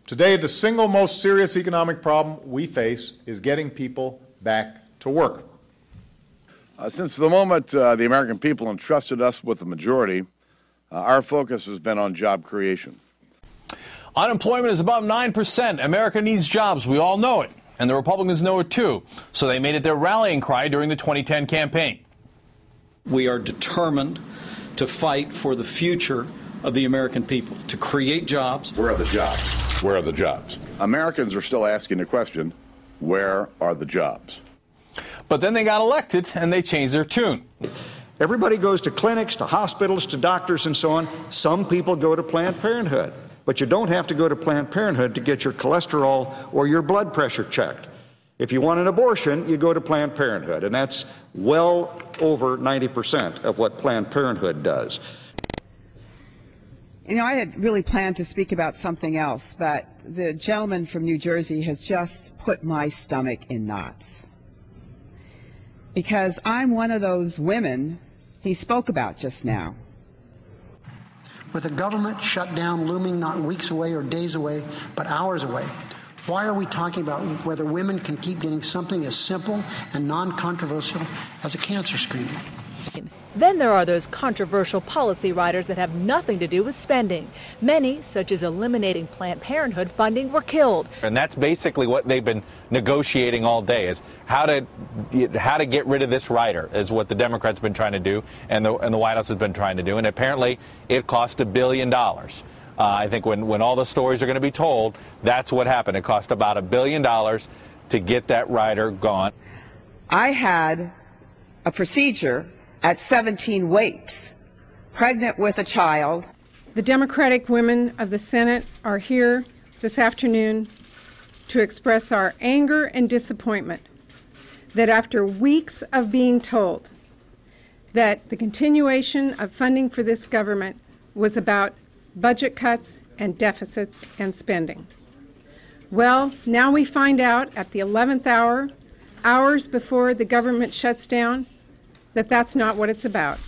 Today, the single most serious economic problem we face is getting people back to work. Since the moment the American people entrusted us with the majority, our focus has been on job creation. Unemployment is above 9%. America needs jobs. We all know it. And the Republicans know it too. So they made it their rallying cry during the 2010 campaign. We are determined to fight for the future of the American people, to create jobs. Where are the jobs? Where are the jobs? Americans are still asking the question, where are the jobs? But then they got elected and they changed their tune. Everybody goes to clinics, to hospitals, to doctors, and so on. Some people go to Planned Parenthood. But you don't have to go to Planned Parenthood to get your cholesterol or your blood pressure checked. If you want an abortion, you go to Planned Parenthood, and that's well over 90% of what Planned Parenthood does. You know, I had really planned to speak about something else, but the gentleman from New Jersey has just put my stomach in knots. Because I'm one of those women he spoke about just now. With a government shutdown looming not weeks away or days away, but hours away, why are we talking about whether women can keep getting something as simple and non-controversial as a cancer screening? Then there are those controversial policy riders that have nothing to do with spending. Many, such as eliminating Planned Parenthood funding, were killed. And that's basically what they've been negotiating all day, is how to get rid of this rider, is what the Democrats have been trying to do, and the White House has been trying to do. And apparently it cost $1 billion. I think when all the stories are going to be told, that's what happened. It cost about $1 billion to get that rider gone. I had a procedure at 17 weeks, pregnant with a child. The Democratic women of the Senate are here this afternoon to express our anger and disappointment that after weeks of being told that the continuation of funding for this government was about budget cuts and deficits and spending. Well, now we find out at the 11th hour, hours before the government shuts down, that that's not what it's about.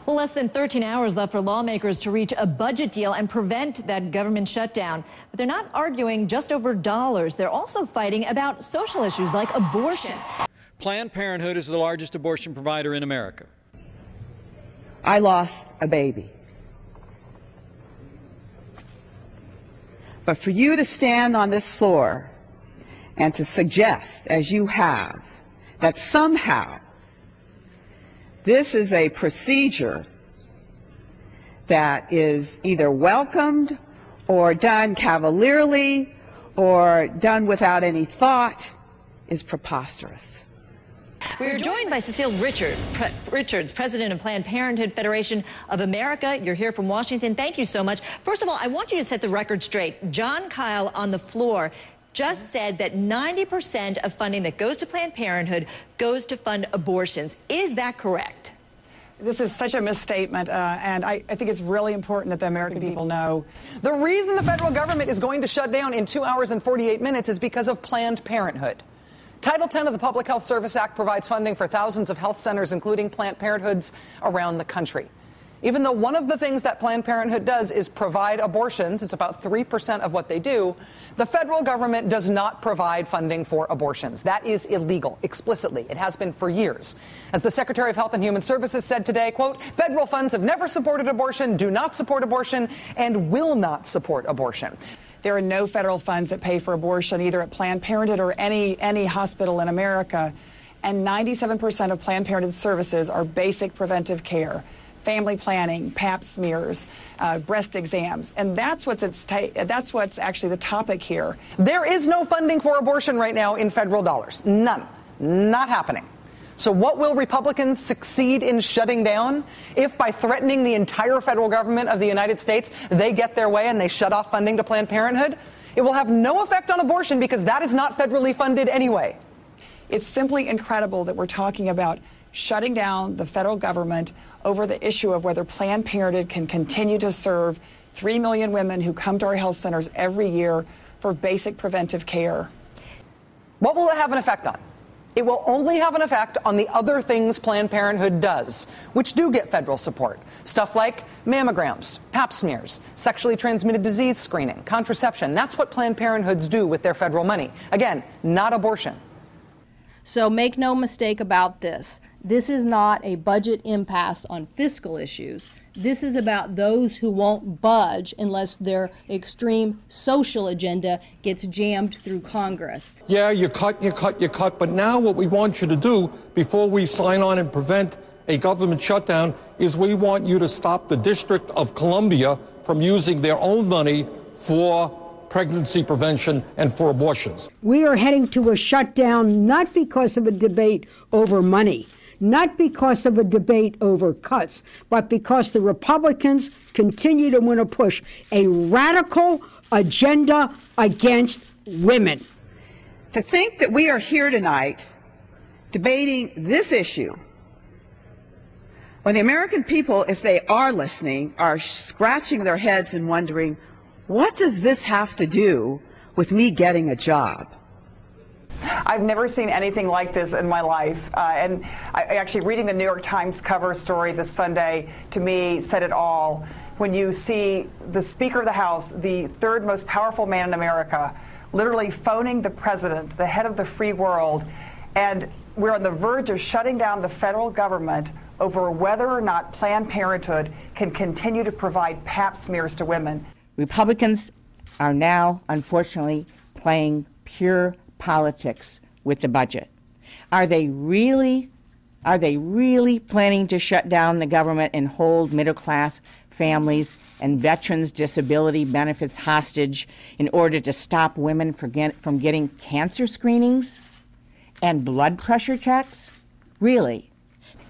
Well, less than 13 hours left for lawmakers to reach a budget deal and prevent that government shutdown. But they're not arguing just over dollars. They're also fighting about social issues like abortion. Planned Parenthood is the largest abortion provider in America. I lost a baby. But for you to stand on this floor and to suggest, as you have, that somehow this is a procedure that is either welcomed or done cavalierly or done without any thought is preposterous. We are joined by Cecile Richards, president of Planned Parenthood Federation of America. You're here from Washington. Thank you so much. First of all, I want you to set the record straight. John Kyle on the floor just said that 90% of funding that goes to Planned Parenthood goes to fund abortions. Is that correct? This is such a misstatement, and I think it's really important that the American people know. The reason the federal government is going to shut down in 2 hours and 48 minutes is because of Planned Parenthood. Title 10 of the Public Health Service Act provides funding for thousands of health centers, including Planned Parenthoods around the country. Even though one of the things that Planned Parenthood does is provide abortions, it's about 3% of what they do, the federal government does not provide funding for abortions. That is illegal, explicitly. It has been for years. As the Secretary of Health and Human Services said today, quote, federal funds have never supported abortion, do not support abortion, and will not support abortion. There are no federal funds that pay for abortion, either at Planned Parenthood or any hospital in America. And 97% of Planned Parenthood services are basic preventive care. Family planning, pap smears, breast exams, and that's what's actually the topic here. There is no funding for abortion right now in federal dollars. None. Not happening. So what will Republicans succeed in shutting down if by threatening the entire federal government of the United States, they get their way and they shut off funding to Planned Parenthood? It will have no effect on abortion because that is not federally funded anyway. It's simply incredible that we're talking about shutting down the federal government over the issue of whether Planned Parenthood can continue to serve 3 million women who come to our health centers every year for basic preventive care. What will it have an effect on? It will only have an effect on the other things Planned Parenthood does, which do get federal support. Stuff like mammograms, pap smears, sexually transmitted disease screening, contraception. That's what Planned Parenthoods do with their federal money. Again, not abortion. So make no mistake about this. This is not a budget impasse on fiscal issues. This is about those who won't budge unless their extreme social agenda gets jammed through Congress. Yeah, you cut, but now what we want you to do before we sign on and prevent a government shutdown is we want you to stop the District of Columbia from using their own money for pregnancy prevention and for abortions. We are heading to a shutdown not because of a debate over money, not because of a debate over cuts, but because the Republicans continue to want to push a radical agenda against women. To think that we are here tonight debating this issue when the American people, if they are listening, are scratching their heads and wondering, what does this have to do with me getting a job? I've never seen anything like this in my life. And actually reading the New York Times cover story this Sunday, to me, said it all. When you see the Speaker of the House, the third most powerful man in America, literally phoning the president, the head of the free world, and we're on the verge of shutting down the federal government over whether or not Planned Parenthood can continue to provide pap smears to women. Republicans are now, unfortunately, playing pure politics with the budget. Are they really planning to shut down the government and hold middle-class families and veterans' disability benefits hostage in order to stop women from getting cancer screenings and blood pressure checks? Really?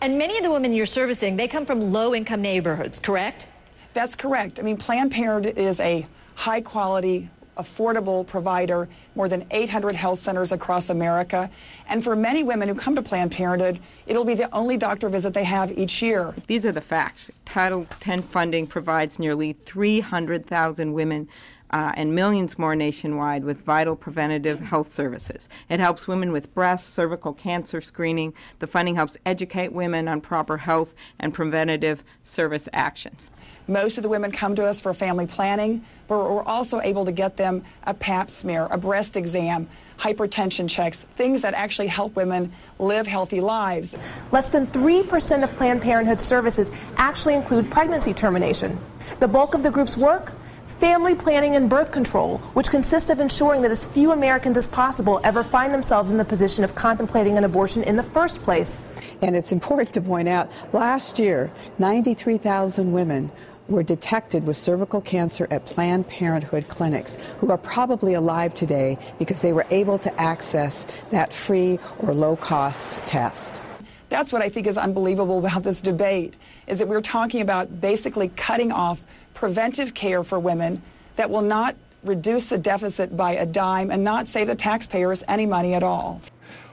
And many of the women you're servicing, they come from low-income neighborhoods, correct? That's correct. I mean, Planned Parenthood is a high-quality, affordable provider, more than 800 health centers across America. And for many women who come to Planned Parenthood, it'll be the only doctor visit they have each year. These are the facts. Title X funding provides nearly 300,000 women and millions more nationwide with vital preventative health services. It helps women with breast, cervical cancer screening. The funding helps educate women on proper health and preventative service actions. Most of the women come to us for family planning, but we're also able to get them a pap smear, a breast exam, hypertension checks, things that actually help women live healthy lives. Less than 3% of Planned Parenthood services actually include pregnancy termination. The bulk of the group's work, family planning and birth control, which consists of ensuring that as few Americans as possible ever find themselves in the position of contemplating an abortion in the first place. And it's important to point out, last year, 93,000 women were detected with cervical cancer at Planned Parenthood clinics, who are probably alive today because they were able to access that free or low-cost test. That's what I think is unbelievable about this debate, is that we're talking about basically cutting off preventive care for women that will not reduce the deficit by a dime and not save the taxpayers any money at all.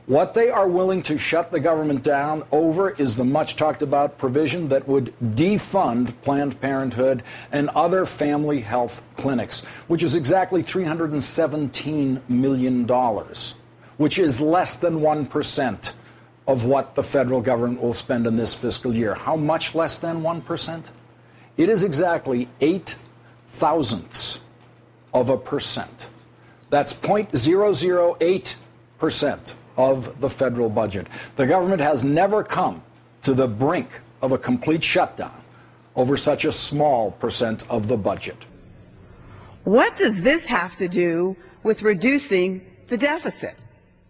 What they are willing to shut the government down over is the much talked about provision that would defund Planned Parenthood and other family health clinics, which is exactly $317 million, which is less than 1% of what the federal government will spend in this fiscal year. How much less than 1%? It is exactly 0.08 of a percent. That's 0.008% of the federal budget. The government has never come to the brink of a complete shutdown over such a small percent of the budget. What does this have to do with reducing the deficit?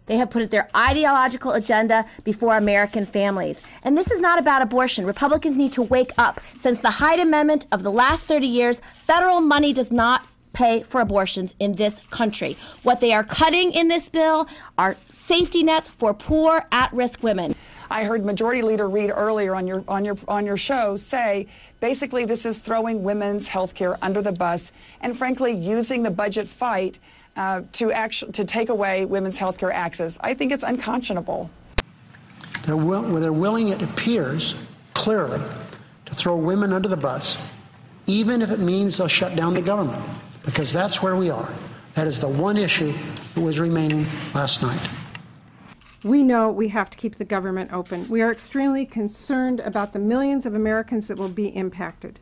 They have put their ideological agenda before American families. And this is not about abortion. Republicans need to wake up. Since the Hyde Amendment of the last 30 years, federal money does not pay for abortions in this country. What they are cutting in this bill are safety nets for poor, at-risk women. I heard Majority Leader Reid earlier on your show say basically this is throwing women's health care under the bus and frankly using the budget fight to take away women's health care access. I think it's unconscionable. They're willing, it appears, clearly, to throw women under the bus, even if it means they'll shut down the government, because that's where we are. That is the one issue that was remaining last night. We know we have to keep the government open. We are extremely concerned about the millions of Americans that will be impacted.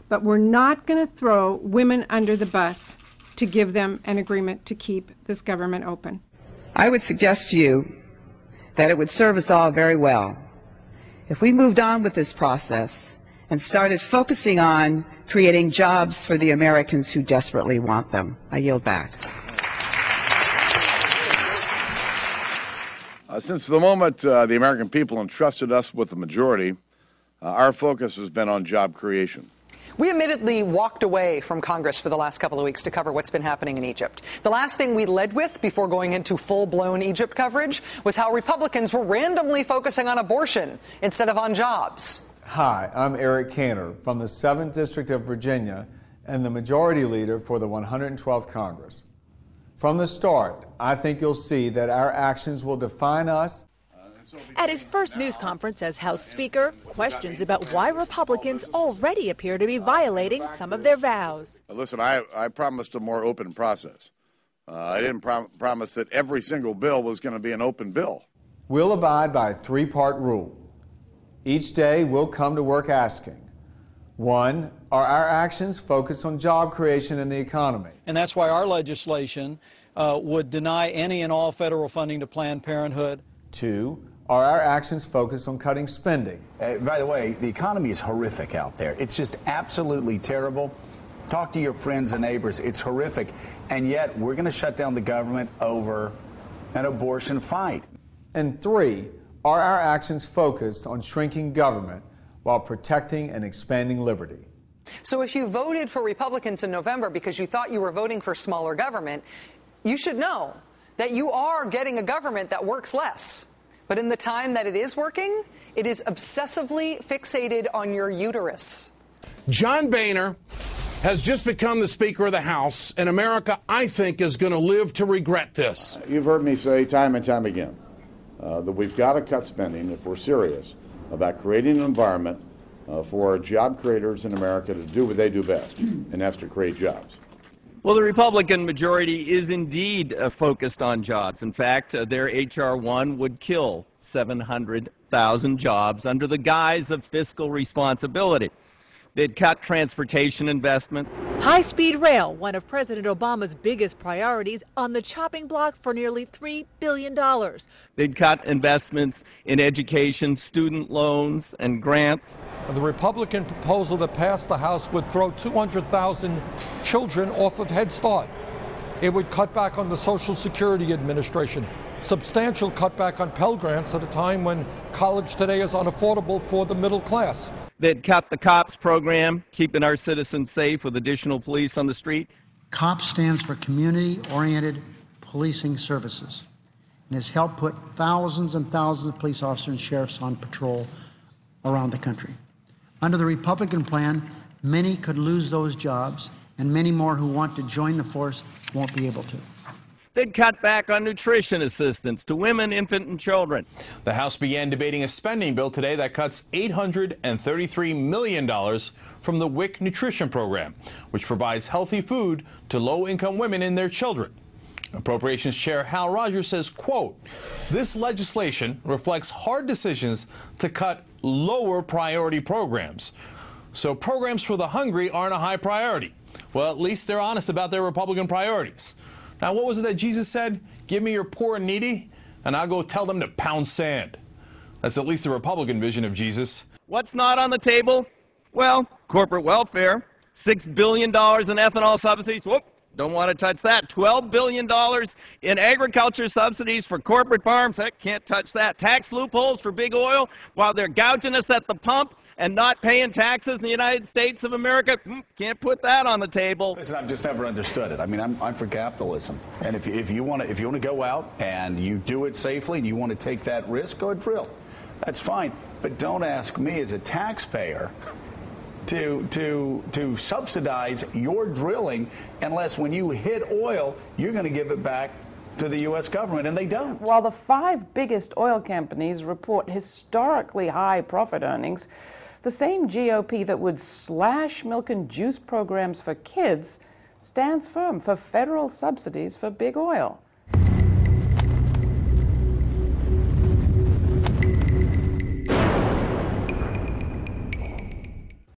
But we're not going to throw women under the bus to give them an agreement to keep this government open. I would suggest to you that it would serve us all very well if we moved on with this process and started focusing on creating jobs for the Americans who desperately want them. I yield back. Since the moment the American people entrusted us with the majority, our focus has been on job creation. We admittedly walked away from Congress for the last couple of weeks to cover what's been happening in Egypt. The last thing we led with before going into full-blown Egypt coverage was how Republicans were randomly focusing on abortion instead of on jobs. Hi, I'm Eric Cantor from the 7th District of Virginia and the Majority Leader for the 112th Congress. From the start, I think you'll see that our actions will define us. At his first news conference as House Speaker, questions about why Republicans already appear to be violating some of their vows. Listen, I promised a more open process. I didn't promise that every single bill was going to be an open bill. We'll abide by a three-part rule. Each day, we'll come to work asking, 1, are our actions focused on job creation in the economy? And that's why our legislation would deny any and all federal funding to Planned Parenthood. 2, are our actions focused on cutting spending? By the way, the economy is horrific out there. It's just absolutely terrible. Talk to your friends and neighbors. It's horrific. And yet, we're going to shut down the government over an abortion fight. And 3, are our actions focused on shrinking government while protecting and expanding liberty? So if you voted for Republicans in November because you thought you were voting for smaller government, you should know that you are getting a government that works less. But in the time that it is working, it is obsessively fixated on your uterus. John Boehner has just become the Speaker of the House, and America, I think, is going to live to regret this. You've heard me say time and time again that we've got to cut spending if we're serious about creating an environment for job creators in America to do what they do best, and that's to create jobs. Well, the Republican majority is indeed focused on jobs. In fact, their H.R. 1 would kill 700,000 jobs under the guise of fiscal responsibility. They'd cut transportation investments. High-speed rail, one of President Obama's biggest priorities, on the chopping block for nearly $3 billion. They'd cut investments in education, student loans, and grants. The Republican proposal that passed the House would throw 200,000 children off of Head Start. It would cut back on the Social Security Administration, substantial cutback on Pell Grants at a time when college today is unaffordable for the middle class. They'd cut the COPS program, keeping our citizens safe with additional police on the street. COPS stands for Community-Oriented Policing Services and has helped put thousands and thousands of police officers and sheriffs on patrol around the country. Under the Republican plan, many could lose those jobs, and many more who want to join the force won't be able to. They'd cut back on nutrition assistance to women, infant, and children. The House began debating a spending bill today that cuts $833 million from the WIC nutrition program, which provides healthy food to low-income women and their children. Appropriations Chair Hal Rogers says, quote, this legislation reflects hard decisions to cut lower priority programs. So programs for the hungry aren't a high priority. Well, at least they're honest about their Republican priorities. Now, what was it that Jesus said? Give me your poor and needy, and I'll go tell them to pound sand. That's at least the Republican vision of Jesus. What's not on the table? Well, corporate welfare, $6 billion in ethanol subsidies. Whoop, don't want to touch that. $12 billion in agriculture subsidies for corporate farms. Heck, can't touch that. Tax loopholes for big oil while they're gouging us at the pump and not paying taxes in the United States of America. Can't put that on the table. Listen, I've just never understood it. I mean, I'm for capitalism. And if you want to go out and you do it safely and you want to take that risk, go and drill. That's fine. But don't ask me as a taxpayer to subsidize your drilling unless when you hit oil, you're going to give it back to the U.S. government, and they don't. While the 5 biggest oil companies report historically high profit earnings, the same GOP that would slash milk and juice programs for kids stands firm for federal subsidies for big oil.